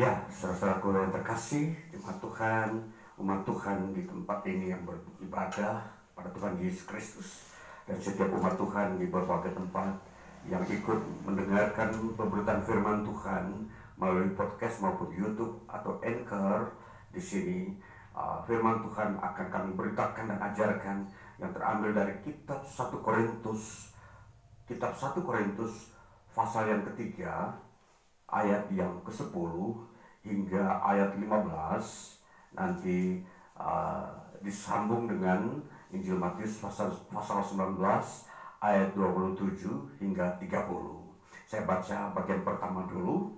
Ya, saudara-saudaraku yang terkasih, jemaat Tuhan, umat Tuhan di tempat ini yang beribadah pada Tuhan Yesus Kristus, dan setiap umat Tuhan di berbagai tempat yang ikut mendengarkan pemberitaan firman Tuhan melalui podcast maupun YouTube atau Anchor. Di sini firman Tuhan akan kami beritakan dan ajarkan yang terambil dari kitab 1 Korintus pasal yang ketiga, ayat yang ke-10 hingga ayat 15. Nanti disambung dengan Injil Matius pasal 19 ayat 27 hingga 30. Saya baca bagian pertama dulu.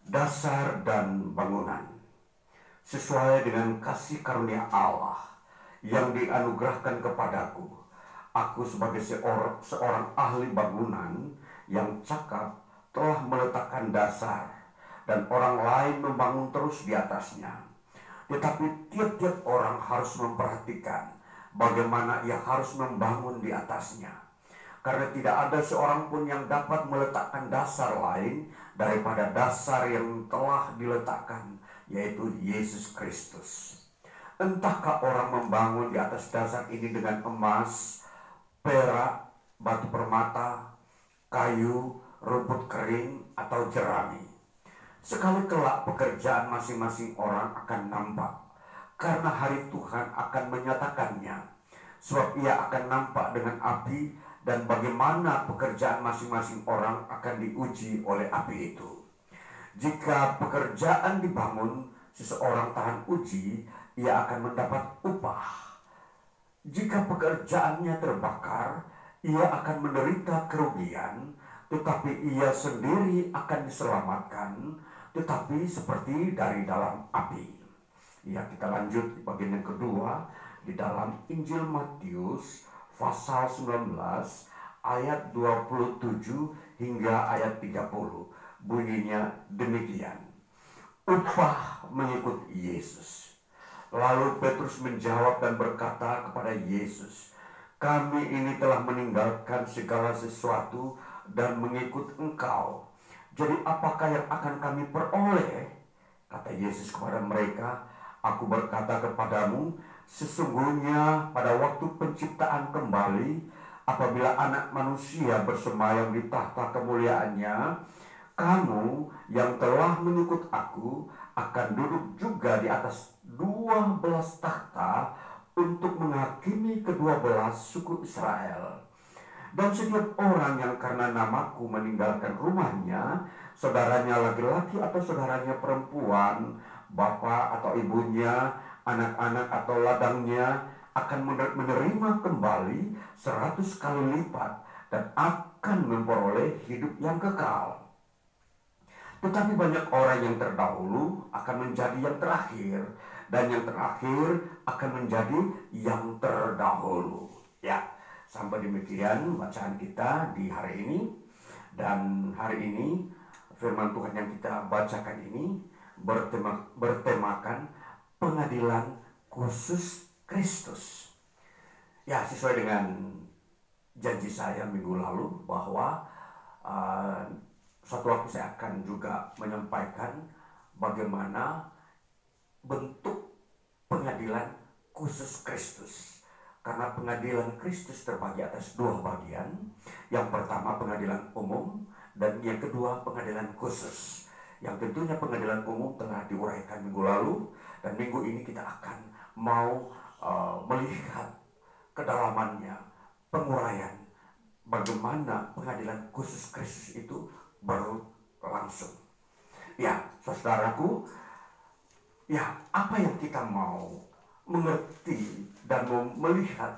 Dasar dan bangunan. Sesuai dengan kasih karunia Allah yang dianugerahkan kepadaku, aku sebagai seorang ahli bangunan yang cakap telah meletakkan dasar, dan orang lain membangun terus di atasnya. Tetapi tiap-tiap orang harus memperhatikan bagaimana ia harus membangun di atasnya. Karena tidak ada seorang pun yang dapat meletakkan dasar lain daripada dasar yang telah diletakkan, yaitu Yesus Kristus. Entahkah orang membangun di atas dasar ini dengan emas, perak, batu permata, kayu, rumput kering, atau jerami. Sekali kelak pekerjaan masing-masing orang akan nampak, karena hari Tuhan akan menyatakannya. Sebab ia akan nampak dengan api, dan bagaimana pekerjaan masing-masing orang akan diuji oleh api itu. Jika pekerjaan dibangun, seseorang tahan uji, ia akan mendapat upah. Jika pekerjaannya terbakar, ia akan menderita kerugian, tetapi ia sendiri akan diselamatkan, tetapi seperti dari dalam api. Ya, kita lanjut di bagian yang kedua di dalam Injil Matius pasal 19 ayat 27 hingga ayat 30. Bunyinya demikian. Upah mengikut Yesus. Lalu Petrus menjawab dan berkata kepada Yesus, kami ini telah meninggalkan segala sesuatu dan mengikut Engkau. Jadi apakah yang akan kami peroleh? Kata Yesus kepada mereka, aku berkata kepadamu, sesungguhnya pada waktu penciptaan kembali, apabila Anak Manusia bersemayam di tahta kemuliaannya, kamu yang telah mengikut aku akan duduk juga di atas 12 tahta untuk menghakimi kedua belas suku Israel. Dan setiap orang yang karena namaku meninggalkan rumahnya, saudaranya laki-laki atau saudaranya perempuan, bapak atau ibunya, anak-anak atau ladangnya, akan menerima kembali 100 kali lipat dan akan memperoleh hidup yang kekal. Tetapi banyak orang yang terdahulu akan menjadi yang terakhir, dan yang terakhir akan menjadi yang terdahulu. Ya, sampai demikian bacaan kita di hari ini. Dan hari ini firman Tuhan yang kita bacakan ini bertemakan pengadilan khusus Kristus. Ya, sesuai dengan janji saya minggu lalu bahwa suatu waktu saya akan juga menyampaikan bagaimana bentuk pengadilan khusus Kristus. Karena pengadilan Kristus terbagi atas dua bagian. Yang pertama pengadilan umum, dan yang kedua pengadilan khusus. Yang tentunya pengadilan umum telah diuraikan minggu lalu, dan minggu ini kita akan mau melihat kedalamannya, penguraian bagaimana pengadilan khusus Kristus itu baru langsung. Ya, saudaraku, ya, apa yang kita mau mengerti dan mau melihat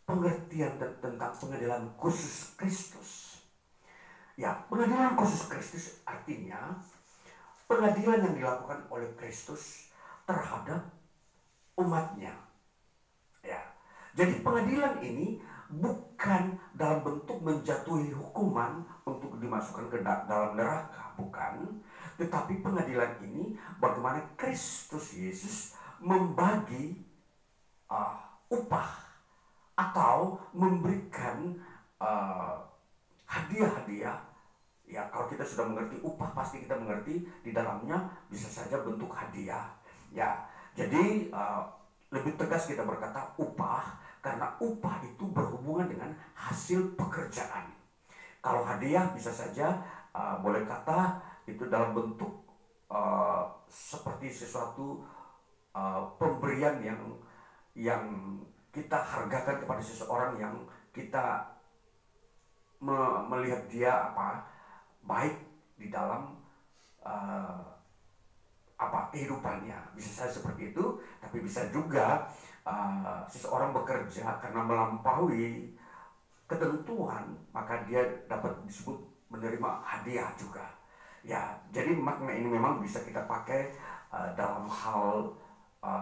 pengertian tentang pengadilan khusus Kristus. Ya, pengadilan khusus Kristus artinya pengadilan yang dilakukan oleh Kristus terhadap umatnya. Ya, jadi pengadilan ini bukan dalam bentuk menjatuhi hukuman untuk dimasukkan ke dalam neraka, bukan. Tetapi pengadilan ini bagaimana Kristus Yesus membagi upah atau memberikan hadiah-hadiah Ya, kalau kita sudah mengerti upah, pasti kita mengerti di dalamnya bisa saja bentuk hadiah. Ya, jadi lebih tegas kita berkata upah, karena upah itu berhubungan dengan hasil pekerjaan. Kalau hadiah bisa saja boleh kata itu dalam bentuk seperti sesuatu pemberian yang kita hargakan kepada seseorang yang kita melihat dia baik di dalam kehidupannya. Bisa saja seperti itu, tapi bisa juga seseorang bekerja karena melampaui ketentuan, maka dia dapat disebut menerima hadiah juga. Ya, jadi makna ini memang bisa kita pakai dalam hal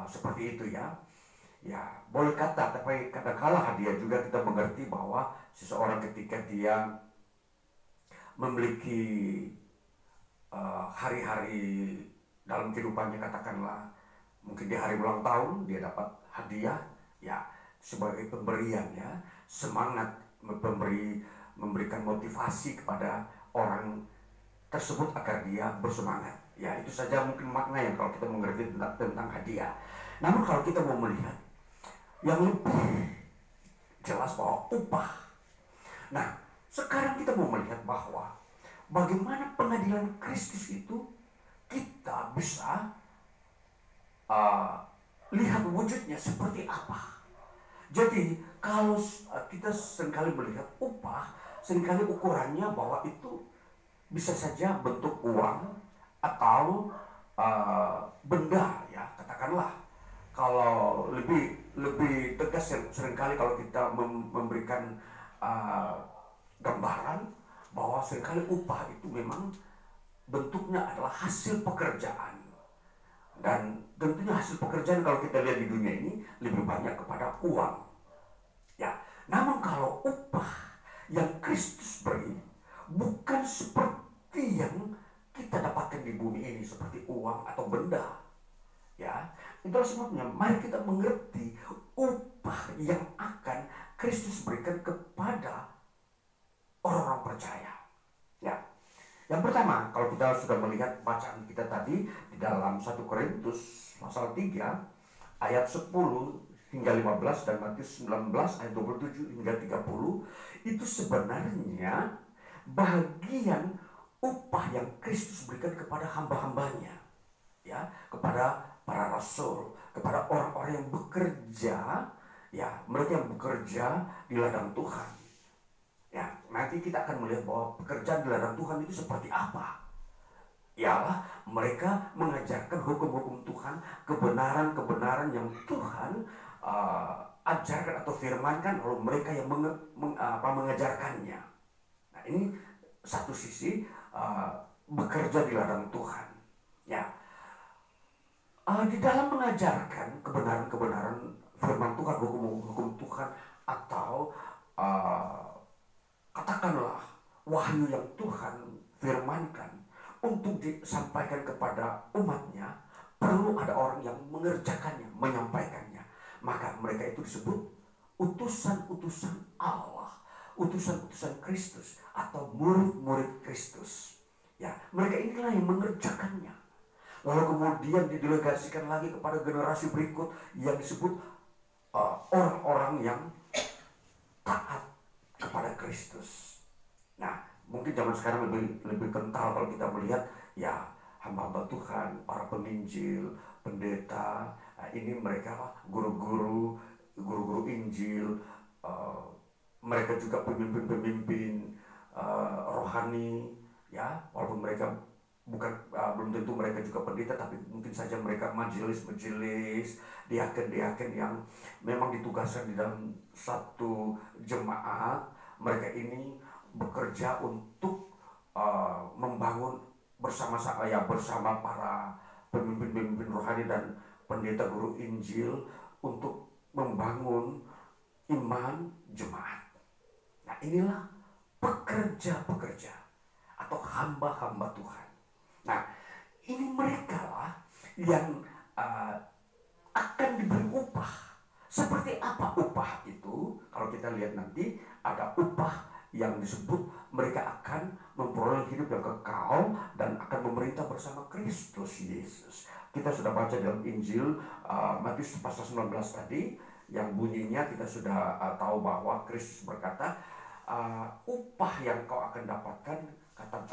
seperti itu ya. Ya, boleh kata, tapi kadang-kala hadiah juga kita mengerti bahwa seseorang ketika dia memiliki hari-hari dalam kehidupannya, katakanlah mungkin di hari ulang tahun dia dapat hadiah, ya sebagai pemberian ya, semangat memberikan motivasi kepada orang tersebut agar dia bersemangat. Ya, itu saja mungkin makna yang kalau kita mengerti tentang hadiah. Namun kalau kita mau melihat yang lebih jelas bahwa upah. Nah, sekarang kita mau melihat bahwa bagaimana pengadilan Kristus itu kita bisa lihat wujudnya seperti apa. Jadi kalau kita seringkali melihat upah, seringkali ukurannya bahwa itu bisa saja bentuk uang atau benda ya, katakanlah. Kalau lebih tegas seringkali kalau kita memberikan gambaran bahwa seringkali upah itu memang bentuknya adalah hasil pekerjaan. Dan tentunya hasil pekerjaan kalau kita lihat di dunia ini lebih banyak kepada uang. Ya, namun kalau upah yang Kristus beri bukan seperti yang kita dapatkan di bumi ini seperti uang atau benda. Ya, itulah sebabnya mari kita mengerti upah yang akan Kristus berikan kepada orang-orang percaya. Ya. Yang pertama, kalau kita sudah melihat bacaan kita tadi di dalam 1 Korintus pasal 3 ayat 10 hingga 15 dan Matius 19 ayat 27 hingga 30, itu sebenarnya bagian upah yang Kristus berikan kepada hamba-hambanya, ya, kepada para rasul, kepada orang-orang yang bekerja, ya, mereka yang bekerja di ladang Tuhan. Ya, nanti kita akan melihat bahwa pekerjaan di ladang Tuhan itu seperti apa. Ialah mereka mengajarkan hukum-hukum Tuhan, kebenaran-kebenaran yang Tuhan ajarkan atau firmankan, lalu mereka yang mengajarkannya. Nah, ini satu sisi bekerja di ladang Tuhan. Ya, di dalam mengajarkan kebenaran-kebenaran firman Tuhan, hukum-hukum Tuhan, atau katakanlah wahyu yang Tuhan firmankan untuk disampaikan kepada umatnya, perlu ada orang yang mengerjakannya, menyampaikannya. Maka mereka itu disebut utusan-utusan Allah, utusan-utusan Kristus, atau murid-murid Kristus. Ya, mereka inilah yang mengerjakannya. Lalu kemudian didelegasikan lagi kepada generasi berikut yang disebut orang-orang yang taat kepada Kristus. Nah, mungkin zaman sekarang lebih kental kalau kita melihat ya hamba-hamba Tuhan, para penginjil, pendeta, ini mereka guru-guru Injil, mereka juga pemimpin-pemimpin rohani, ya, walaupun mereka belum tentu mereka juga pendeta, tapi mungkin saja mereka majelis, diaken-diaken yang memang ditugaskan di dalam satu jemaat. Mereka ini bekerja untuk membangun bersama para pemimpin-pemimpin rohani dan pendeta guru Injil untuk membangun iman jemaat. Nah, inilah pekerja-pekerja atau hamba-hamba Tuhan. Nah, ini mereka lah yang akan diberi upah. Seperti apa upah itu? Kalau kita lihat nanti ada upah yang disebut mereka akan memperoleh hidup yang kekal dan akan memerintah bersama Kristus Yesus. Kita sudah baca dalam Injil Matius pasal 19 tadi, yang bunyinya kita sudah tahu bahwa Kristus berkata, upah yang kau akan dapatkan, kata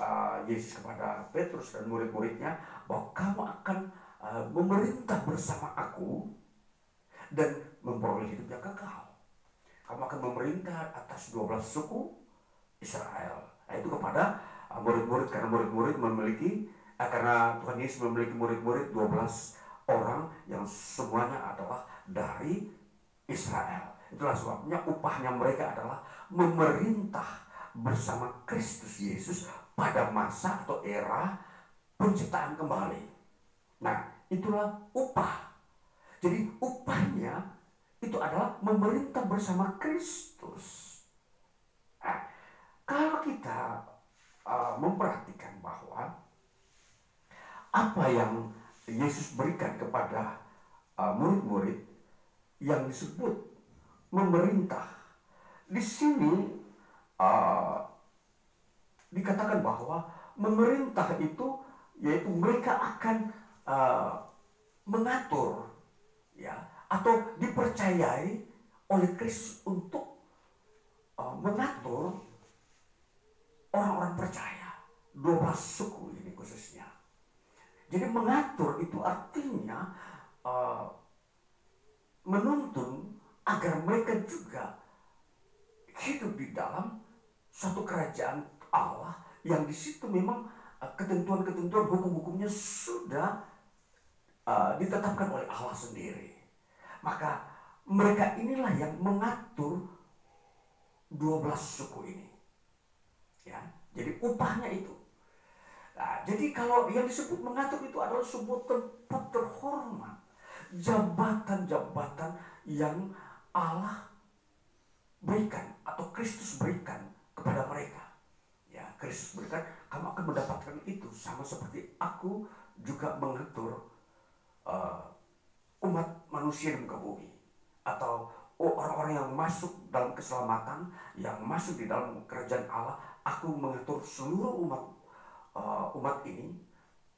Yesus kepada Petrus dan murid-muridnya, bahwa kamu akan memerintah bersama aku dan memperoleh hidup yang kekal. Kamu akan memerintah atas 12 suku Israel. Nah, itu kepada murid-murid, karena murid-murid memiliki karena Tuhan Yesus memiliki murid-murid 12 orang yang semuanya adalah dari Israel. Itulah sebabnya upahnya mereka adalah memerintah bersama Kristus Yesus pada masa atau era penciptaan kembali. Nah, itulah upah. Jadi upahnya itu adalah memerintah bersama Kristus. Nah, kalau kita memperhatikan bahwa apa yang Yesus berikan kepada murid-murid yang disebut memerintah, di sini dikatakan bahwa memerintah itu yaitu mereka akan mengatur, ya, atau dipercayai oleh Kristus untuk mengatur orang-orang percaya, 12 suku ini khususnya. Jadi mengatur itu artinya menuntun agar mereka juga hidup di dalam suatu kerajaan Allah yang di situ memang ketentuan-ketentuan hukum-hukumnya sudah ditetapkan oleh Allah sendiri. Maka mereka inilah yang mengatur 12 suku ini. Ya, jadi upahnya itu. Nah, jadi kalau yang disebut mengatur itu adalah sebuah tempat terhormat, jabatan-jabatan yang Allah berikan atau Kristus berikan kepada mereka. Ya, Kristus berikan, kamu akan mendapatkan itu sama seperti aku juga mengatur umat manusia di muka bumi, atau orang-orang yang masuk dalam keselamatan, yang masuk di dalam kerajaan Allah. Aku mengatur seluruh umat ini,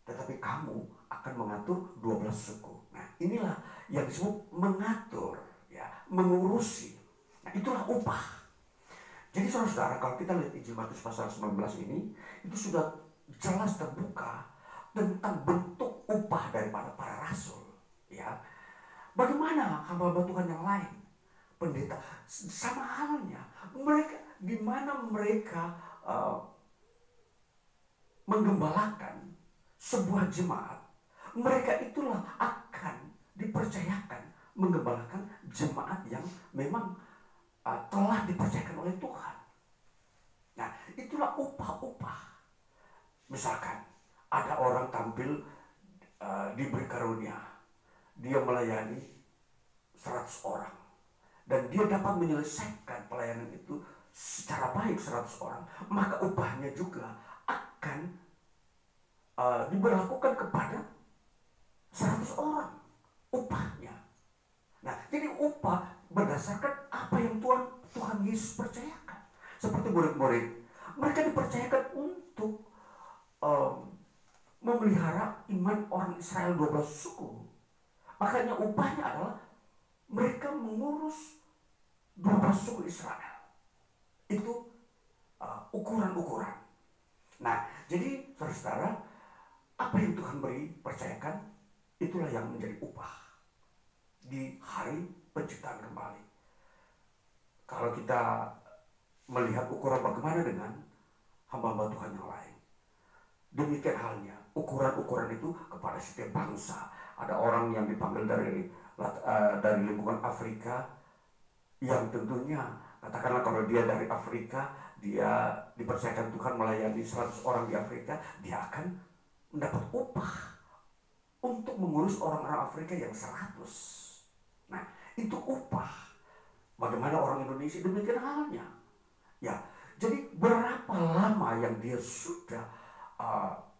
tetapi kamu akan mengatur 12 suku. Nah, inilah yang disebut mengatur, ya, mengurusi. Nah, itulah upah. Jadi saudara-saudara, kalau kita lihat Injil Matius pasal 19 ini, itu sudah jelas terbuka tentang bentuk upah daripada para rasul. Ya, bagaimana hamba-hamba Tuhan yang lain, pendeta, sama halnya mereka, di mana mereka menggembalakan sebuah jemaat, mereka itulah akan dipercayakan menggembalakan jemaat yang memang telah dipercayakan oleh Tuhan. Nah, itulah upah-upah. Misalkan ada orang tampil diberi karunia, dia melayani 100 orang dan dia dapat menyelesaikan pelayanan itu secara baik 100 orang, maka upahnya juga akan diberlakukan kepada 100 orang upahnya. Nah, jadi upah berdasarkan apa yang Tuhan Yesus percayakan. Seperti murid-murid, mereka dipercayakan untuk memelihara iman orang Israel 12 suku. Makanya upahnya adalah mereka mengurus 12 suku Israel. Itu ukuran-ukuran. Nah, jadi saudara-saudara, apa yang Tuhan beri percayakan, itulah yang menjadi upah di hari penciptaan kembali. Kalau kita melihat ukuran bagaimana dengan hamba-hamba Tuhan yang lain, demikian halnya ukuran-ukuran itu kepada setiap bangsa. Ada orang yang dipanggil dari lingkungan Afrika, yang tentunya katakanlah kalau dia dari Afrika, dia dipercayakan Tuhan melayani 100 orang di Afrika, dia akan mendapat upah untuk mengurus orang-orang Afrika yang 100. Nah, itu upah. Bagaimana orang Indonesia, demikian halnya. Ya, jadi berapa lama yang dia sudah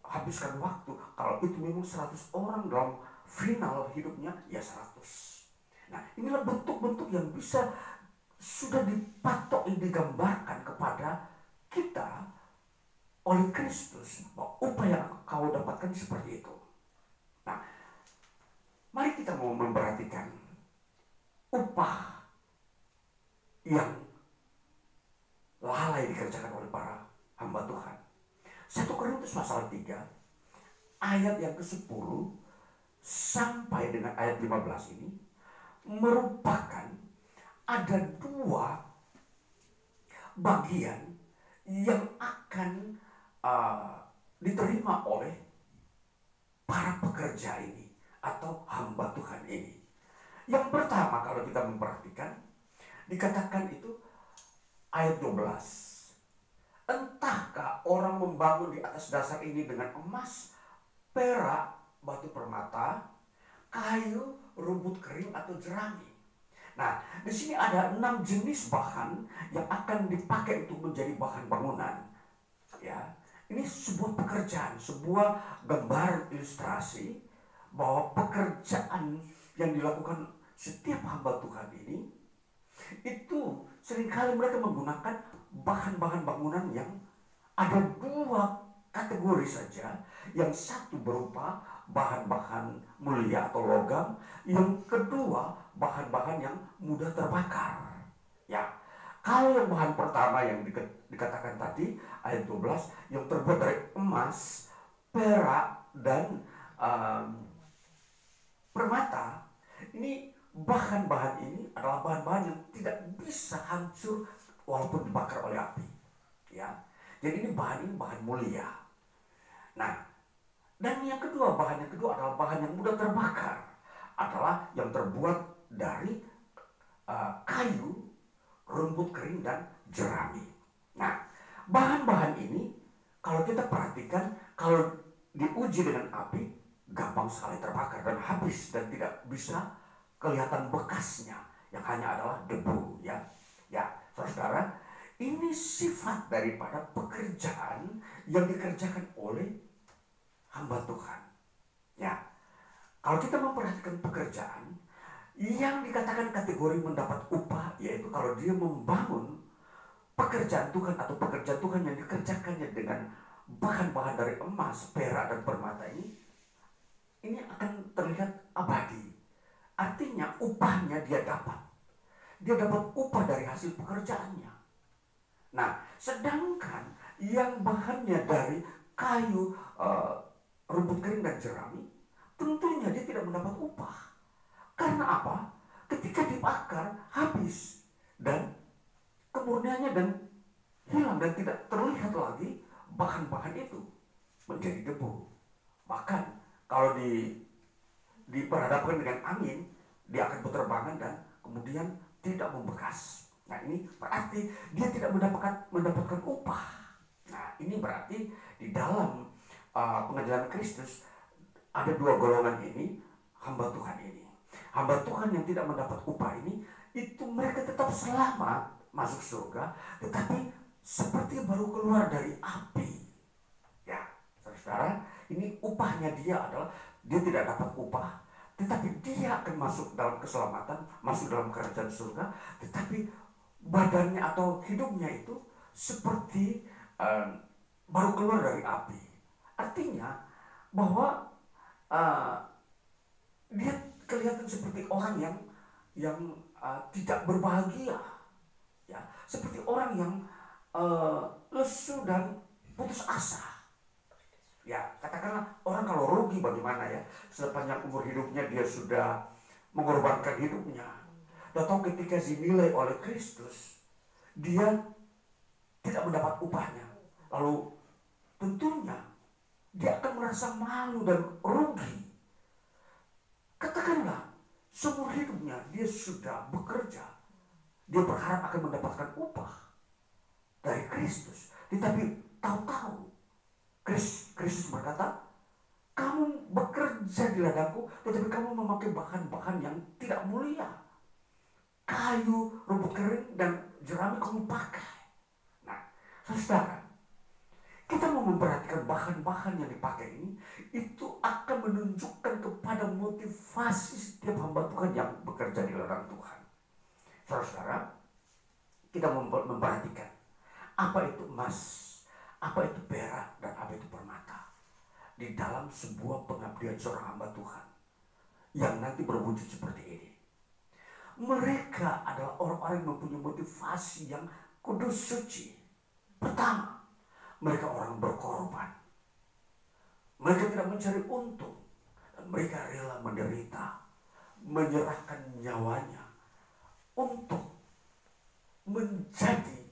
habiskan waktu, kalau itu memang 100 orang dalam final hidupnya, ya 100. Nah, inilah bentuk-bentuk yang bisa sudah dipatok, digambarkan kepada kita oleh Kristus, bahwa upah yang kau dapatkan seperti itu. Nah, mari kita mau memperhatikan upah yang lalai dikerjakan oleh para hamba Tuhan. 1 Korintus pasal 3 ayat yang ke-10 sampai dengan ayat 15 ini merupakan ada dua bagian yang akan diterima oleh para pekerja ini atau hamba Tuhan ini. Yang pertama, kalau kita memperhatikan, dikatakan itu ayat 12. Entahkah orang membangun di atas dasar ini dengan emas, perak, batu permata, kayu, rumput kering atau jerami. Nah, di sini ada 6 jenis bahan yang akan dipakai untuk menjadi bahan bangunan. Ya, ini sebuah pekerjaan, sebuah gambar ilustrasi bahwa pekerjaan yang dilakukan setiap hamba Tuhan ini itu seringkali mereka menggunakan bahan-bahan bangunan yang ada dua kategori saja. Yang satu berupa bahan-bahan mulia atau logam, yang kedua bahan-bahan yang mudah terbakar. Ya, kalau yang bahan pertama yang dikatakan tadi ayat 12 yang terbuat dari emas, perak dan permata, ini bahan-bahan ini adalah bahan-bahan yang tidak bisa hancur walaupun dibakar oleh api. Ya, jadi ini bahan mulia. Nah, dan yang kedua, bahan yang kedua adalah bahan yang mudah terbakar, adalah yang terbuat dari kayu, rumput kering dan jerami. Nah, bahan-bahan ini kalau kita perhatikan, kalau diuji dengan api, gampang sekali terbakar dan habis dan tidak bisa kelihatan bekasnya, yang hanya adalah debu. Ya, saudara, ini sifat daripada pekerjaan yang dikerjakan oleh hamba Tuhan. Ya, kalau kita memperhatikan pekerjaan yang dikatakan kategori mendapat upah, yaitu kalau dia membangun pekerjaan Tuhan atau pekerjaan Tuhan yang dikerjakannya dengan bahan-bahan dari emas, perak dan permata ini akan terlihat abadi. Artinya upahnya dia dapat. Dia dapat upah dari hasil pekerjaannya. Nah, sedangkan yang bahannya dari kayu, rumput kering dan jerami, tentunya dia tidak mendapat upah. Karena apa? Ketika dibakar habis dan kemurniannya dan hilang dan tidak terlihat lagi bahan-bahan itu menjadi debu. Bahkan kalau diperhadapkan dengan angin, dia akan berterbangan dan kemudian tidak membekas. Nah, ini berarti dia tidak mendapatkan upah. Nah, ini berarti di dalam pengadilan Kristus ada dua golongan ini, hamba Tuhan ini. Hamba Tuhan yang tidak mendapat upah ini, itu mereka tetap selamat masuk surga, tetapi seperti baru keluar dari api. Ya, saudara, ini upahnya dia adalah dia tidak dapat upah, tetapi dia akan masuk dalam keselamatan, masuk dalam kerajaan surga, tetapi badannya atau hidupnya itu seperti baru keluar dari api. Artinya bahwa dia kelihatan seperti orang yang tidak berbahagia, ya, seperti orang yang lesu dan putus asa. Ya, katakanlah orang kalau rugi bagaimana ya, sepanjang umur hidupnya dia sudah mengorbankan hidupnya, atau ketika dinilai oleh Kristus dia tidak mendapat upahnya, lalu tentunya dia akan merasa malu dan rugi. Katakanlah seumur hidupnya dia sudah bekerja, dia berharap akan mendapatkan upah dari Kristus, tetapi tahu-tahu Kristus berkata, kamu bekerja di ladangku, tetapi kamu memakai bahan-bahan yang tidak mulia. Kayu, rumput kering dan jerami kamu pakai. Nah, saudara, kita mau memperhatikan bahan-bahan yang dipakai ini, itu akan menunjukkan kepada motivasi setiap hamba Tuhan yang bekerja di ladang Tuhan. Saudara, kita memperhatikan Apa itu emas, apa itu perak, dan apa itu permata. Di dalam sebuah pengabdian seorang hamba Tuhan yang nanti berwujud seperti ini. Mereka adalah orang-orang yang mempunyai motivasi yang kudus suci. Pertama, mereka orang berkorban. Mereka tidak mencari untung. Dan mereka rela menderita, menyerahkan nyawanya untuk menjadi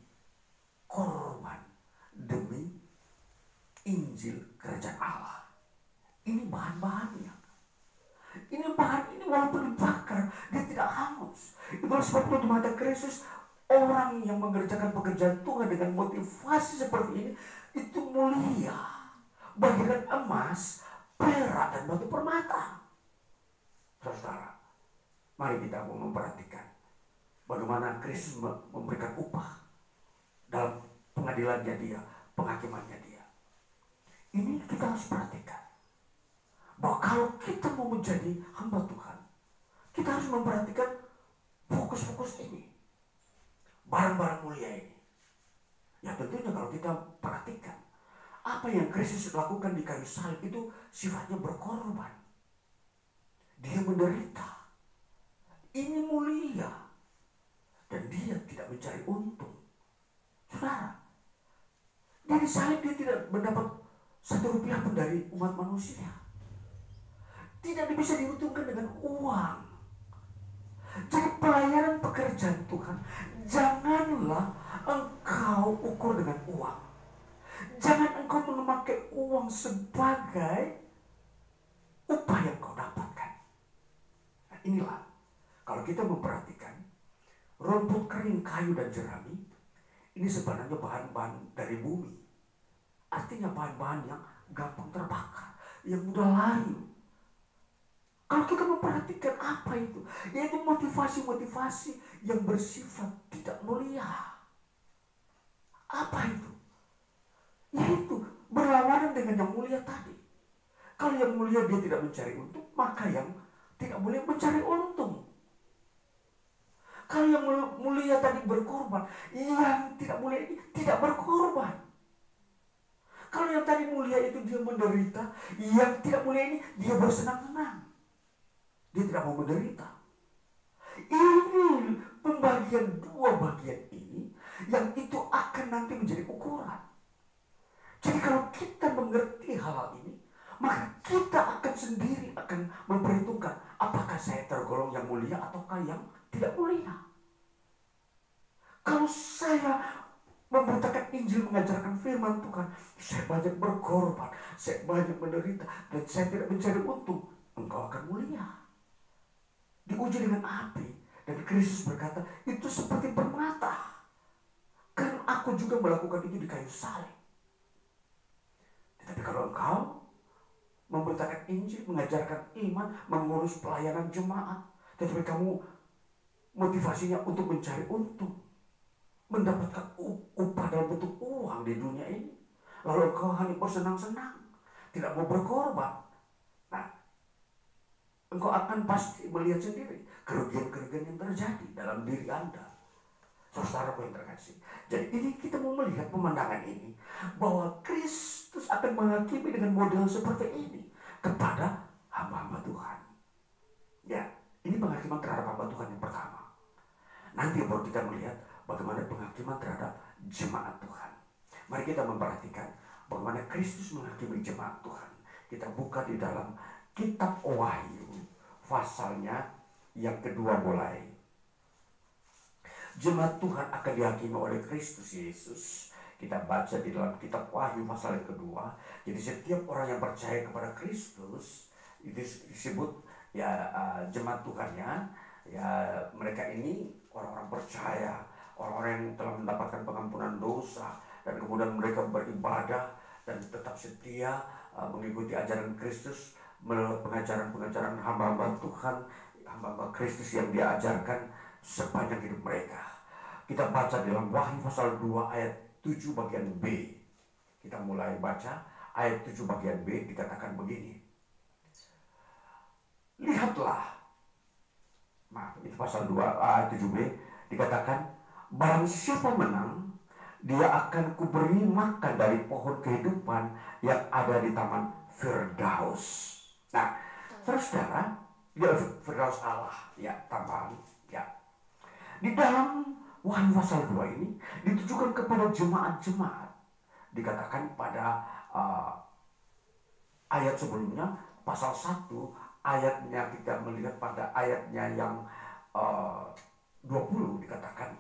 korban demi Injil Kerajaan Allah. Ini bahan-bahannya. Ini bahan ini walaupun dibakar, dia tidak hangus. Itulah sebabnya di mata Kristus, orang yang mengerjakan pekerjaan Tuhan dengan motivasi seperti ini, itu mulia. Bagikan emas, perak, dan batu permata. Saudara, mari kita memperhatikan bagaimana Kristus memberikan upah dalam pengadilannya dia, penghakimannya dia. Ini kita harus perhatikan. Bahwa kalau kita mau menjadi hamba Tuhan, kita harus memperhatikan fokus-fokus ini. Barang-barang mulia ini. Ya tentunya kalau kita perhatikan, apa yang Kristus lakukan di kayu salib itu sifatnya berkorban. Dia menderita. Ini mulia. Dan dia tidak mencari untung. Saudara, dari salib dia tidak mendapat 1 rupiah pun dari umat manusia. Tidak bisa diuntungkan dengan uang. Jadi pelayanan pekerjaan Tuhan, janganlah engkau ukur dengan uang. Jangan engkau memakai uang sebagai upah yang kau dapatkan. Nah, inilah, kalau kita memperhatikan rumput kering, kayu, dan jerami, ini sebenarnya bahan-bahan dari bumi. Artinya bahan-bahan yang gampang terbakar, yang mudah layu. Kalau kita memperhatikan apa itu, yaitu motivasi-motivasi yang bersifat tidak mulia. Apa itu? Yaitu berlawanan dengan yang mulia tadi. Kalau yang mulia dia tidak mencari untung, maka yang tidak mulia mencari untung. Kalau yang mulia tadi berkorban, yang tidak mulia ini tidak berkorban. Kalau yang tadi mulia itu dia menderita, yang tidak mulia ini dia bersenang-senang. Dia tidak mau menderita. Ini pembagian dua bagian ini yang itu akan nanti menjadi ukuran. Jadi kalau kita mengerti hal ini, maka kita akan sendiri akan memperhitungkan apakah saya tergolong yang mulia ataukah yang tidak mulia. Kalau saya memberitakan Injil, mengajarkan firman Tuhan, saya banyak berkorban, saya banyak menderita, dan saya tidak mencari untung, engkau akan mulia. Diuji dengan api, dan Kristus berkata, itu seperti permata. Karena aku juga melakukan itu di kayu salib. Tetapi kalau engkau memberitakan Injil, mengajarkan iman, mengurus pelayanan jemaat, tetapi kamu motivasinya untuk mencari untung, mendapatkan upah dalam bentuk uang di dunia ini, lalu engkau hanya bersenang-senang, tidak mau berkorban, nah, engkau akan pasti melihat sendiri kerugian-kerugian yang terjadi dalam diri Anda. Saudaraku yang terkasih, jadi ini kita mau melihat pemandangan ini, bahwa Kristus akan menghakimi dengan model seperti ini kepada hamba-hamba Tuhan. Ya, ini penghakiman terhadap hamba Tuhan yang pertama. Nanti baru kita melihat bagaimana penghakiman terhadap jemaat Tuhan. Mari kita memperhatikan bagaimana Kristus menghakimi jemaat Tuhan. Kita buka di dalam kitab Wahyu, pasalnya yang kedua mulai. Jemaat Tuhan akan dihakimi oleh Kristus Yesus. Kita baca di dalam kitab Wahyu pasal yang kedua. Jadi setiap orang yang percaya kepada Kristus itu disebut ya jemaat Tuhannya. Ya mereka ini orang-orang percaya, orang-orang yang telah mendapatkan pengampunan dosa, dan kemudian mereka beribadah dan tetap setia mengikuti ajaran Kristus, pengajaran-pengajaran hamba-hamba Tuhan, hamba-hamba Kristus yang dia ajarkan sepanjang hidup mereka. Kita baca dalam Wahyu pasal 2 ayat 7 bagian B. Kita mulai baca ayat 7 bagian B, dikatakan begini. Lihatlah, maaf itu pasal 2 ayat 7b, dikatakan barang siapa menang, dia akan kuberi makan dari pohon kehidupan yang ada di taman Firdaus. Nah, saudara, dia Firdaus Allah, ya, taman, ya. Di dalam Wahyu pasal 2 ini ditujukan kepada jemaat-jemaat. Dikatakan pada ayat sebelumnya, pasal 1, ayatnya kita melihat pada ayatnya yang 20 dikatakan,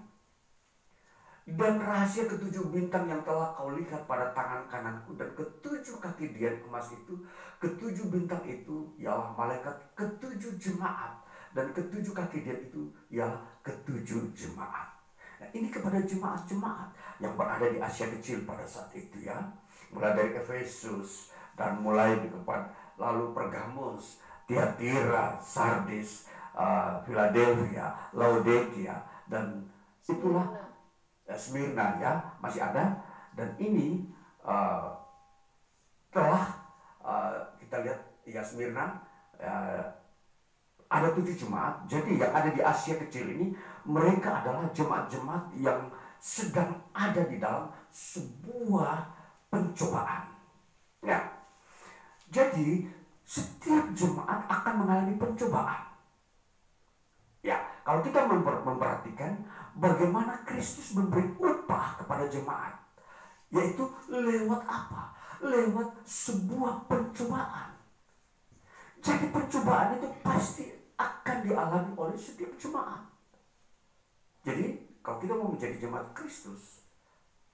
dan rahasia ketujuh bintang yang telah kau lihat pada tangan kananku dan ketujuh kaki dian emas itu, ketujuh bintang itu ialah malaikat ketujuh jemaat, dan ketujuh kaki dian itu ialah ketujuh jemaat. Nah, ini kepada jemaat-jemaat yang berada di Asia Kecil pada saat itu, ya, mulai dari Efesus dan mulai di depan, lalu Pergamus, Tiatira, Sardis, Philadelphia, Laodikia, dan itulah Smyrna, ya, masih ada. Dan ini telah kita lihat, ya, Smyrna ada 7 jemaat. Jadi yang ada di Asia Kecil ini, mereka adalah jemaat-jemaat yang sedang ada di dalam sebuah pencobaan. Ya, jadi setiap jemaat akan mengalami pencobaan. Ya, kalau kita memperhatikan bagaimana Kristus memberi upah kepada jemaat, yaitu lewat apa? Lewat sebuah pencobaan. Jadi pencobaan itu pasti akan dialami oleh setiap jemaat. Jadi kalau kita mau menjadi jemaat Kristus,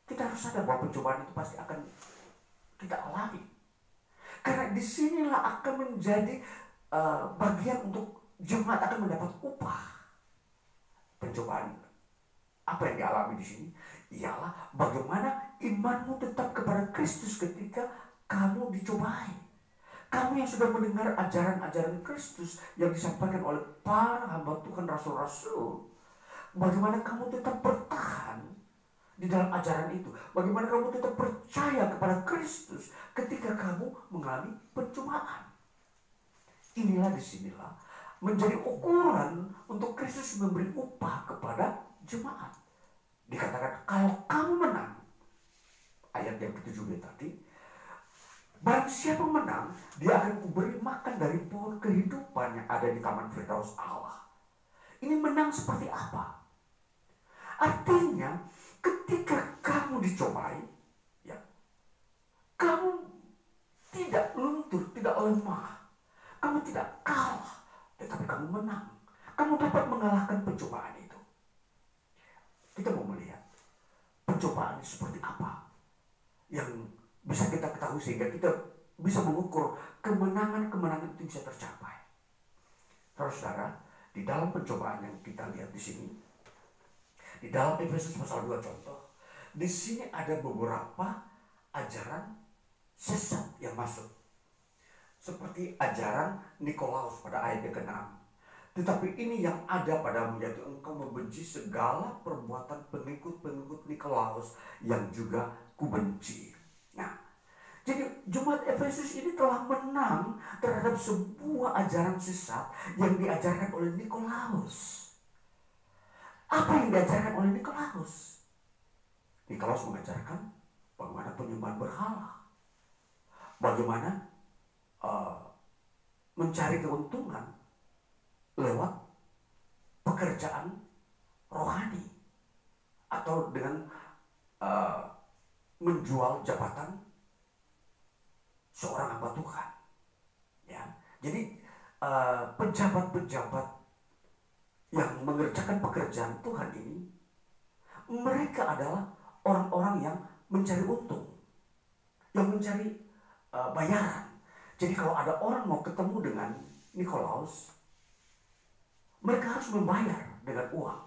kita harus sadar bahwa pencobaan itu pasti akan kita alami. Karena disinilah akan menjadi bagian untuk jemaat akan mendapat upah. Pencobaan apa yang dialami di sini ialah bagaimana imanmu tetap kepada Kristus ketika kamu dicobai. Kamu yang sudah mendengar ajaran-ajaran Kristus yang disampaikan oleh para hamba Tuhan, rasul-rasul, bagaimana kamu tetap bertahan di dalam ajaran itu? Bagaimana kamu tetap percaya kepada Kristus ketika kamu mengalami pencobaan? Inilah, disinilah menjadi ukuran untuk Kristus memberi upah kepada jemaat. Dikatakan kalau kamu menang, ayat yang ke-7 tadi, barang siapa menang, dia akan kuberi makan dari pohon kehidupan yang ada di taman Firdaus Allah. Ini menang seperti apa? Artinya ketika kamu dicobai, ya, kamu tidak luntur, tidak lemah, kamu tidak kalah, tetapi kamu menang. Kamu dapat mengalahkan pencobaan itu. Kita mau melihat pencobaan seperti apa yang bisa kita ketahui sehingga kita bisa mengukur kemenangan-kemenangan itu bisa tercapai. Saudara, di dalam pencobaan yang kita lihat di sini, di dalam Efesus pasal 2 contoh, di sini ada beberapa ajaran sesat yang masuk. Seperti ajaran Nikolaus pada ayat yang ke-6. Tetapi ini yang ada padamu, yaitu engkau membenci segala perbuatan pengikut-pengikut Nikolaus yang juga kubenci. Nah, jadi jemaat Efesus ini telah menang terhadap sebuah ajaran sesat yang diajarkan oleh Nikolaus. Apa yang diajarkan oleh Nikolaus? Nikolaus mengajarkan bagaimana penyembahan berhala, bagaimana mencari keuntungan lewat pekerjaan rohani atau dengan menjual jabatan seorang hamba Tuhan. Ya, jadi pejabat-pejabat yang mengerjakan pekerjaan Tuhan ini, mereka adalah orang-orang yang mencari untung, yang mencari bayaran. Jadi kalau ada orang mau ketemu dengan Nikolaus, mereka harus membayar dengan uang.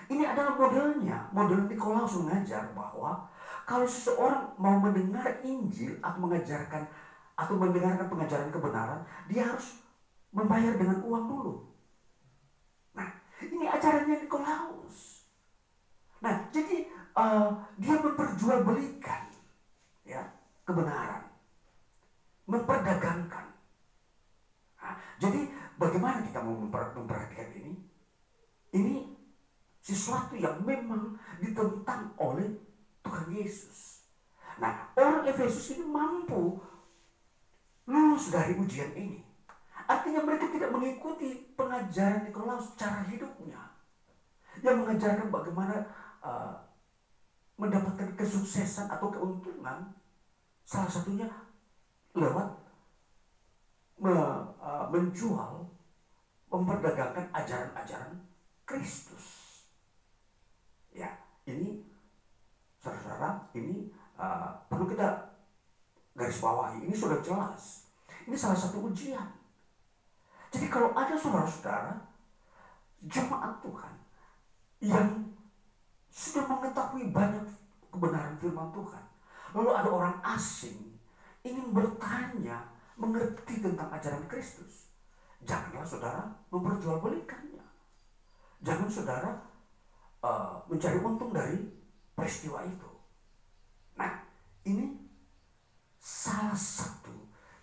Ini adalah modelnya. Model Nikolaus mengajar bahwa kalau seseorang mau mendengar Injil atau mengajarkan atau mendengarkan pengajaran kebenaran, dia harus membayar dengan uang dulu. Nah, ini ajarannya Nikolaus. Nah, jadi dia memperjualbelikan, ya, kebenaran, memperdagangkan. Nah, jadi bagaimana kita mau memperhatikan ini? Ini sesuatu yang memang ditentang oleh Tuhan Yesus. Nah, orang Efesus ini mampu lulus dari ujian ini. Artinya mereka tidak mengikuti pengajaran Nikolaus cara hidupnya, yang mengajarkan bagaimana mendapatkan kesuksesan atau keuntungan, salah satunya lewat menjual, memperdagangkan ajaran-ajaran Kristus. Ya, ini saudara-saudara, ini perlu kita garis bawahi. Ini sudah jelas. Ini salah satu ujian. Jadi kalau ada saudara-saudara jemaat Tuhan yang sudah mengetahui banyak kebenaran firman Tuhan, lalu ada orang asing ingin bertanya, mengerti tentang ajaran Kristus, janganlah saudara memperjualbelikannya. Jangan saudara mencari untung dari peristiwa itu. Nah, ini salah satu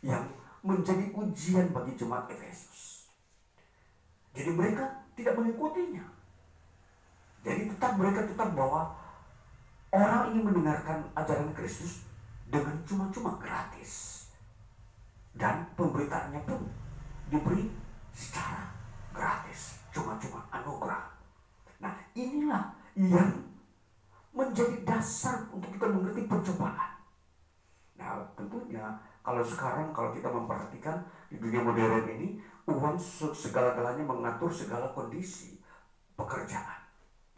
yang menjadi ujian bagi jemaat Efesus. Jadi mereka tidak mengikutinya. Jadi mereka tetap bahwa orang ingin mendengarkan ajaran Kristus dengan cuma-cuma gratis. Dan pemberitaannya pun diberi secara gratis, cuma-cuma anugerah. Nah, inilah yang menjadi dasar untuk kita mengerti percobaan. Nah, tentunya kalau kita memperhatikan di dunia modern ini, uang segala-galanya mengatur segala kondisi pekerjaan,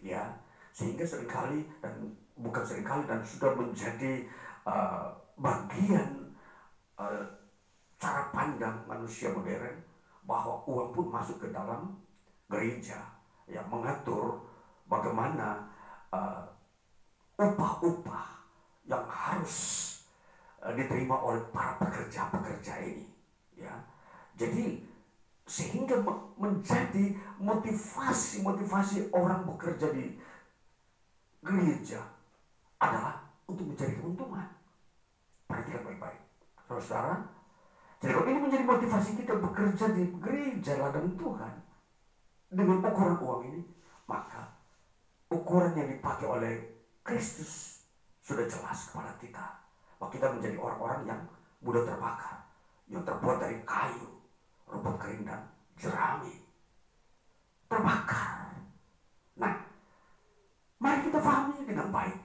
ya, sehingga seringkali dan sudah menjadi bagian cara pandang manusia modern bahwa uang pun masuk ke dalam gereja, ya, mengatur bagaimana upah-upah yang harus diterima oleh para pekerja-pekerja ini, ya. Jadi sehingga menjadi motivasi orang bekerja di gereja adalah untuk mencari keuntungan. Perhatikan baik-baik, saudara. Jadi kalau ini menjadi motivasi kita bekerja di gereja ladang Tuhan dengan ukuran uang ini, maka ukuran yang dipakai oleh Kristus sudah jelas kepada kita, bahwa kita menjadi orang-orang yang mudah terbakar, yang terbuat dari kayu, rumput kering dan jerami, terbakar. Nah, mari kita pahami dengan baik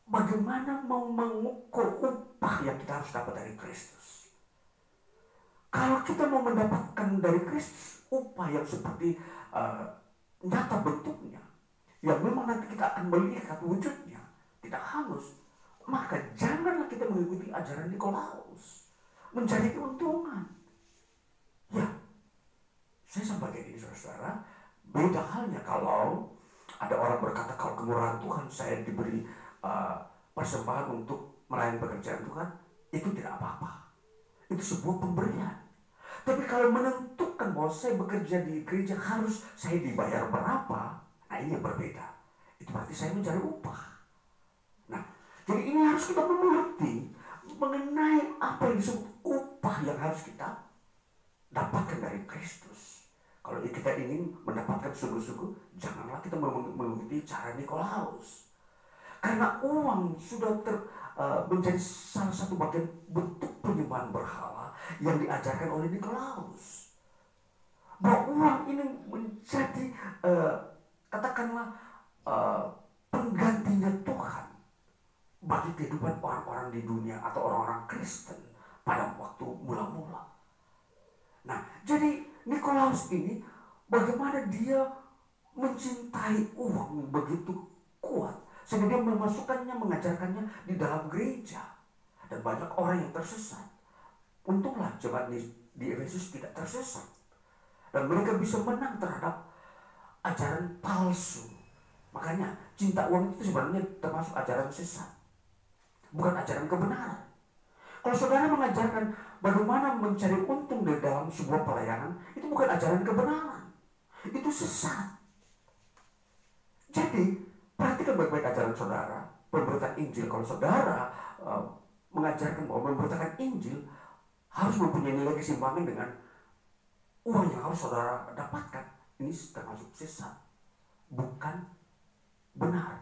bagaimana mau mengukur upah yang kita harus dapat dari Kristus. Kalau kita mau mendapatkan dari Kristus upah yang seperti nyata bentuknya, yang memang nanti kita akan melihat wujudnya, tidak halus, maka janganlah kita mengikuti ajaran Nikolaus, mencari keuntungan. Ya, saya sampaikan ini saudara, beda halnya kalau ada orang berkata, kalau kemurahan Tuhan saya diberi persembahan untuk melayani pekerjaan Tuhan, itu tidak apa-apa. Itu sebuah pemberian. Tapi kalau menentukan bahwa saya bekerja di gereja harus saya dibayar berapa, nah ini yang berbeda. Itu berarti saya mencari upah. Nah, jadi ini harus kita mengerti mengenai apa yang disebut upah yang harus kita dapatkan dari Kristus. Kalau kita ingin mendapatkan sungguh-sungguh, janganlah kita mengikuti cara Nikolaus. Karena uang sudah menjadi salah satu bagian bentuk penyembahan berhala yang diajarkan oleh Nikolaus. Bahwa uang ini menjadi katakanlah penggantinya Tuhan bagi kehidupan orang-orang di dunia atau orang-orang Kristen pada waktu mula-mula. Nah, jadi Nikolaus ini bagaimana dia mencintai uang begitu kuat sehingga dia memasukkannya, mengajarkannya di dalam gereja, dan banyak orang yang tersesat. Untunglah jemaat di Efesus tidak tersesat, dan mereka bisa menang terhadap ajaran palsu. Makanya cinta uang itu sebenarnya termasuk ajaran sesat, bukan ajaran kebenaran. Kalau saudara mengajarkan bagaimana mencari untung dari dalam sebuah pelayanan, itu bukan ajaran kebenaran, itu sesat. Jadi perhatikan baik-baik ajaran saudara, pemberitaan Injil. Kalau saudara mengajarkan bahwa memberitakan Injil harus mempunyai nilai keseimbangan dengan uang yang harus saudara dapatkan, ini termasuk sesat, bukan benar.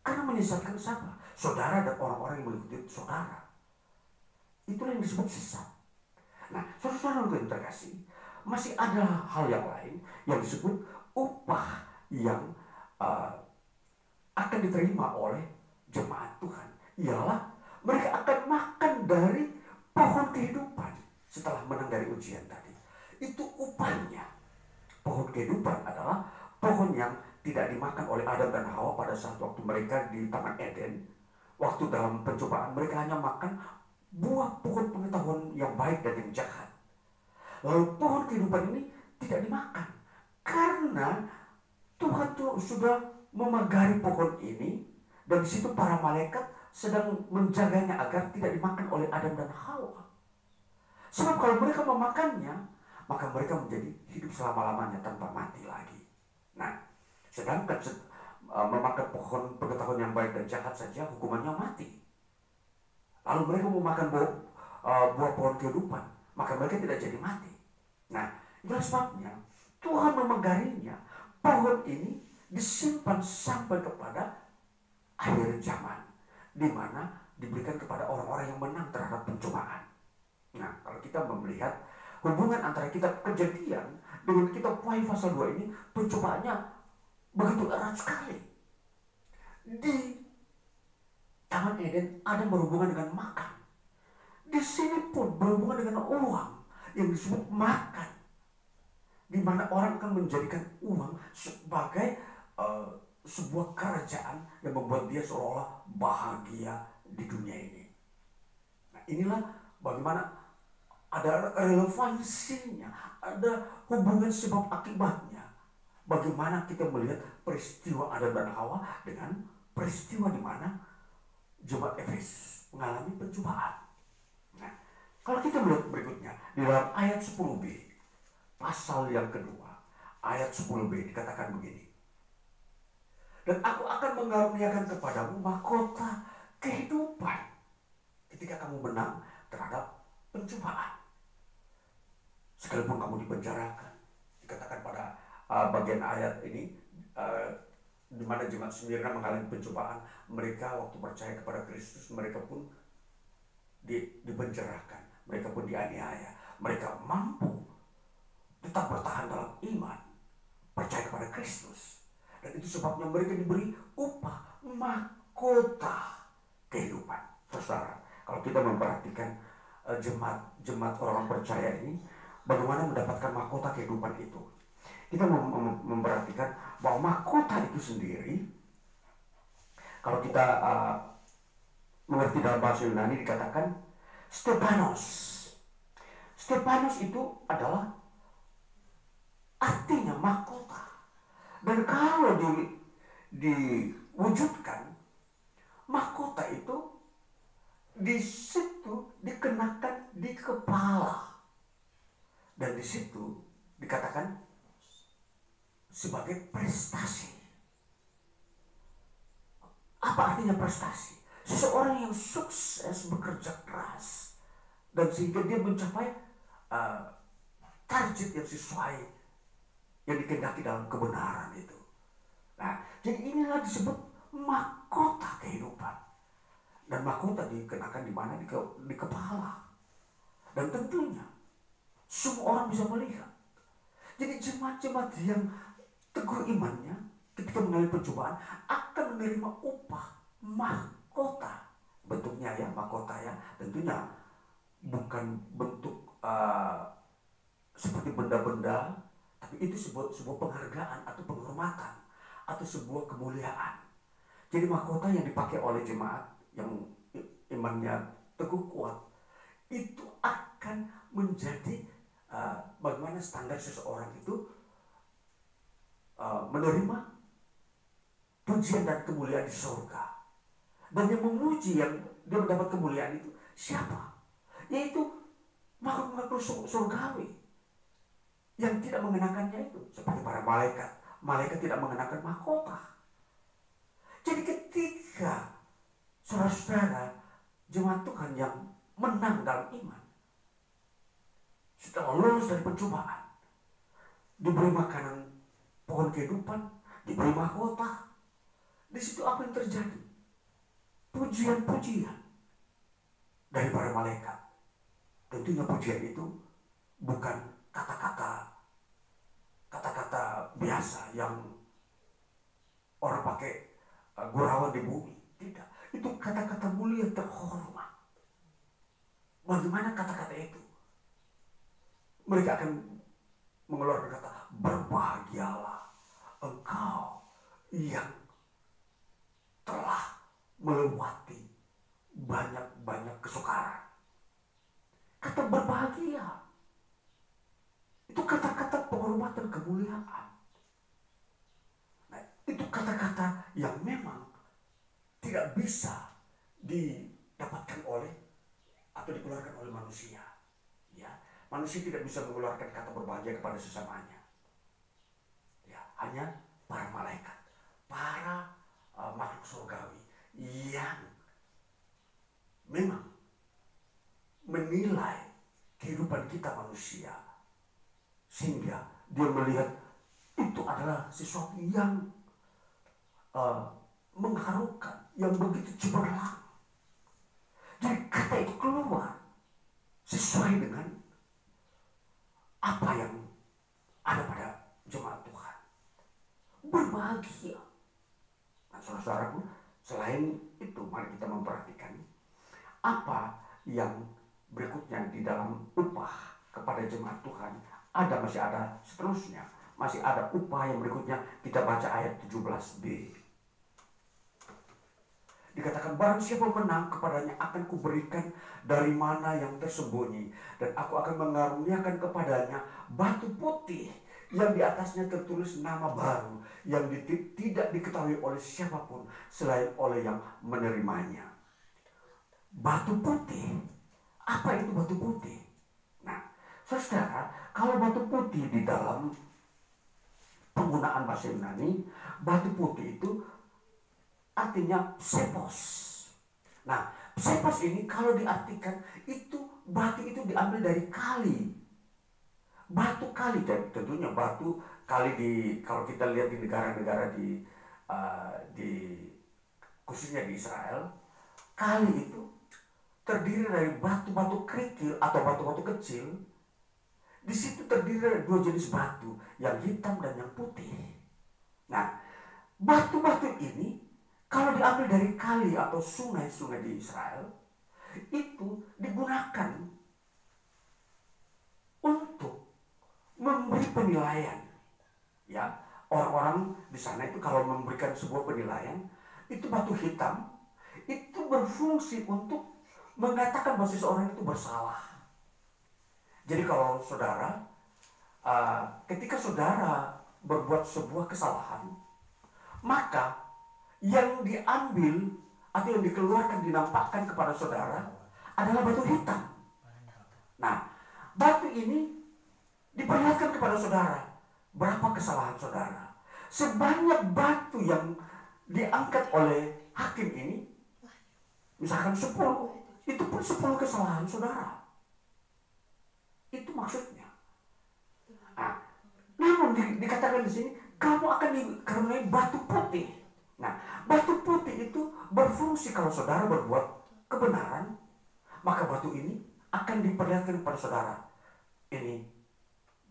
Karena menyesatkan siapa? saudara dan orang-orang yang mengikuti saudara. Itulah yang disebut sesat. Nah, saudara-saudara yang terkasih, masih ada hal yang lain yang disebut upah yang akan diterima oleh jemaat Tuhan. Ialah mereka akan makan dari pohon kehidupan setelah menang dari ujian tadi. Itu upahnya. Pohon kehidupan adalah pohon yang tidak dimakan oleh Adam dan Hawa pada saat waktu mereka di Taman Eden. Waktu dalam pencobaan mereka hanya makan buah pohon pengetahuan yang baik dan yang jahat. Lalu pohon kehidupan ini tidak dimakan karena Tuhan sudah memagari pohon ini, dan di situ para malaikat sedang menjaganya agar tidak dimakan oleh Adam dan Hawa. Sebab kalau mereka memakannya, maka mereka menjadi hidup selama-lamanya tanpa mati lagi. Nah, sedangkan memakan pohon pengetahuan yang baik dan jahat saja hukumannya mati. Lalu mereka memakan buah pohon kehidupan, maka mereka tidak jadi mati. Nah, itulah sebabnya Tuhan memegarinya. Pohon ini disimpan sampai kepada akhir zaman, di mana diberikan kepada orang-orang yang menang terhadap pencobaan. Nah, kalau kita melihat hubungan antara kitab Kejadian dengan kitab Wahyu pasal 2 ini, pencobaannya begitu erat sekali. Di Taman Eden ada berhubungan dengan makan. Di sini pun berhubungan dengan uang yang disebut makan, di mana orang akan menjadikan uang sebagai sebuah kerajaan yang membuat dia seolah-olah bahagia di dunia ini. Nah, inilah bagaimana ada relevansinya, ada hubungan sebab akibatnya. Bagaimana kita melihat peristiwa Adam dan Hawa dengan peristiwa di mana jemaat Efesus mengalami pencobaan. Nah, kalau kita melihat berikutnya di dalam ayat 10b, pasal yang kedua, ayat 10b dikatakan begini. Dan aku akan mengaruniakan kepadamu mahkota kehidupan ketika kamu menang terhadap pencobaan. Sekalipun kamu dipenjarakan, dikatakan pada bagian ayat ini, di mana jemaat Smyrna mengalami pencobaan, mereka waktu percaya kepada Kristus, mereka pun dipenjarakan, mereka pun dianiaya, mereka mampu tetap bertahan dalam iman, percaya kepada Kristus, dan itu sebabnya mereka diberi upah mahkota kehidupan. Saudara, kalau kita memperhatikan jemaat orang percaya ini, bagaimana mendapatkan mahkota kehidupan itu, kita memperhatikan bahwa mahkota itu sendiri, kalau kita mengerti dalam bahasa Yunani dikatakan Stepanos. Stepanos itu adalah artinya mahkota. Dan kalau diwujudkan, mahkota itu di situ dikenakan di kepala. Dan di situ dikatakan sebagai prestasi. Apa artinya prestasi? Seseorang yang sukses bekerja keras dan sehingga dia mencapai target yang sesuai yang dikehendaki dalam kebenaran itu. Nah, jadi inilah disebut mahkota kehidupan. Dan mahkota dikenakan di mana? Di kepala. Dan tentunya semua orang bisa melihat. Jadi jemaat-jemaat yang teguh imannya ketika mengalami pencobaan akan menerima upah mahkota. Bentuknya ya mahkota ya, tentunya bukan bentuk seperti benda-benda, tapi itu sebuah penghargaan atau penghormatan atau sebuah kemuliaan. Jadi mahkota yang dipakai oleh jemaat yang imannya teguh kuat itu akan menjadi bagaimana standar seseorang itu menerima pujian dan kemuliaan di surga. Dan yang memuji, yang dia mendapat kemuliaan itu siapa? Yaitu makhluk-makhluk surgawi yang tidak mengenakannya itu, seperti para malaikat. Malaikat tidak mengenakan mahkota. Jadi ketika saudara-saudara jemaat Tuhan yang menang dalam iman, setelah lulus dari pencobaan, diberi makanan pohon kehidupan, diberi mahkota, di situ apa yang terjadi? pujian-pujian dari para malaikat. Tentunya pujian itu bukan kata-kata biasa yang orang pakai gurauan di bumi. Tidak, itu kata-kata mulia terhormat. Bagaimana kata-kata itu? Mereka akan mengeluarkan kata, berbahagialah engkau yang telah melewati banyak-banyak kesukaran. Kata berbahagia itu kata-kata penghormatan, kemuliaan. Nah, itu kata-kata yang memang tidak bisa didapatkan oleh atau dikeluarkan oleh manusia. Ya, manusia tidak bisa mengeluarkan kata berbahagia kepada sesamanya. Ya, hanya para malaikat, para makhluk surgawi yang memang menilai kehidupan kita manusia, sehingga dia melihat itu adalah sesuatu yang mengharukan, yang begitu cemerlang. Jadi kata itu keluar sesuai dengan apa yang ada pada jemaat Tuhan. Berbahagia. Nah, saudara-saudaraku, selain itu mari kita memperhatikan apa yang berikutnya di dalam upah kepada jemaat Tuhan. Masih ada seterusnya. Masih ada upah yang berikutnya. Kita baca ayat 17b. Dikatakan, barang siapa menang, kepadanya akan kuberikan dari mana yang tersembunyi, dan aku akan mengaruniakan kepadanya batu putih yang di atasnya tertulis nama baru, yang tidak diketahui oleh siapapun selain oleh yang menerimanya. Batu putih. Apa itu batu putih? Nah, saudara, kalau batu putih di dalam penggunaan bahasa Yunani, batu putih itu artinya psepos. Nah, psepos ini kalau diartikan itu batu itu diambil dari kali. Batu kali, dan tentunya batu kali kalau kita lihat di negara-negara di khususnya di Israel, kali itu terdiri dari batu-batu kerikil atau batu-batu kecil. Di situ terdiri dari dua jenis batu, yang hitam dan yang putih. Nah, batu-batu ini kalau diambil dari kali atau sungai-sungai di Israel, itu digunakan untuk memberi penilaian. Ya, orang-orang di sana itu kalau memberikan sebuah penilaian, itu batu hitam itu berfungsi untuk mengatakan bahwa seseorang itu bersalah. Jadi kalau saudara, ketika saudara berbuat sebuah kesalahan, maka yang diambil atau yang dikeluarkan, dinampakkan kepada saudara adalah batu hitam. Nah, batu ini diperlihatkan kepada saudara berapa kesalahan saudara. Sebanyak batu yang diangkat oleh hakim ini, misalkan 10, itu pun 10 kesalahan saudara. Itu maksudnya. Nah, namun dikatakan di sini, kamu akan dikaruniai batu putih. Nah, batu putih itu berfungsi kalau saudara berbuat kebenaran, maka batu ini akan diperlihatkan kepada saudara. Ini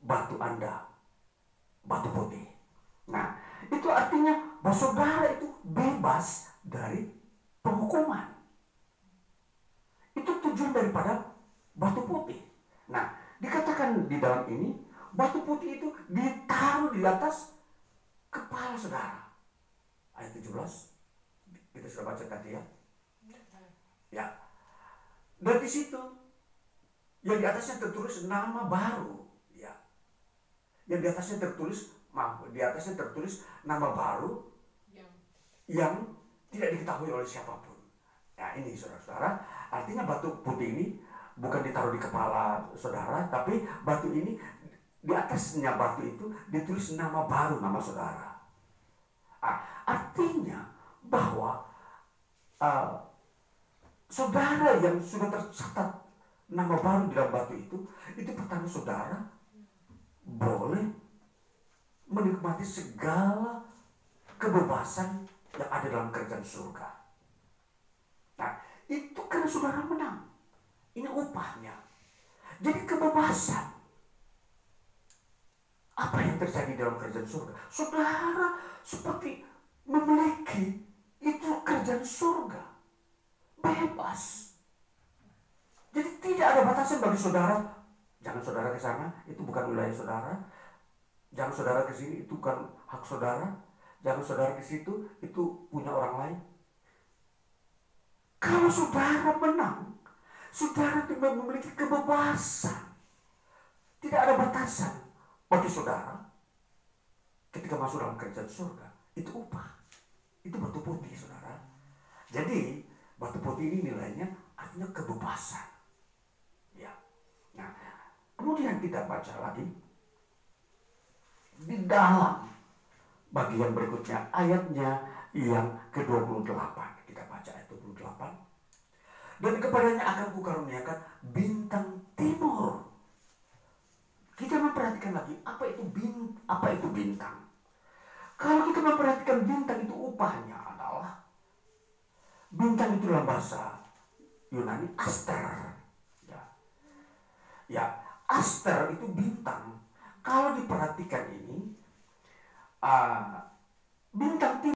batu Anda, batu putih. Nah, itu artinya bahwa saudara itu bebas dari penghukuman. Itu tujuan daripada batu putih. Nah, dikatakan di dalam ini, batu putih itu ditaruh di atas kepala saudara. Ayat 17, kita sudah baca tadi ya. Ya. Dan di situ yang di atasnya tertulis nama baru, ya. Yang di atasnya tertulis nama baru yang tidak diketahui oleh siapapun. Nah, ini saudara-saudara, artinya batu putih ini bukan ditaruh di kepala saudara, tapi batu ini di atasnya batu itu ditulis nama baru, nama saudara. Artinya bahwa saudara yang sudah tercatat nama baru di dalam batu itu pertama saudara boleh menikmati segala kebebasan yang ada dalam kerajaan surga. Nah, itu karena saudara menang. Ini upahnya. Jadi kebebasan. Apa yang terjadi dalam kerajaan surga? Saudara seperti memiliki itu kerajaan surga. Bebas. Jadi tidak ada batasan bagi saudara. Jangan saudara ke sana, itu bukan wilayah saudara. Jangan saudara ke sini, itu bukan hak saudara. Jangan saudara ke situ, itu punya orang lain. Kalau saudara menang, saudara tidak memiliki kebebasan. Tidak ada batasan bagi saudara. Ketika masuk dalam kerajaan surga, itu upah. Itu batu putih, saudara. Jadi, batu putih ini nilainya artinya kebebasan. Ya. Nah, kemudian kita baca lagi di dalam bagian berikutnya, ayatnya yang ke-28. Kita baca ayat 28. Dan kepadanya akan kukaruniakan bintang timur. Kita memperhatikan lagi, apa itu bintang? Kalau kita memperhatikan bintang, itu upahnya adalah bintang itu dalam bahasa Yunani aster. Ya, aster itu bintang. Kalau diperhatikan ini, bintang timur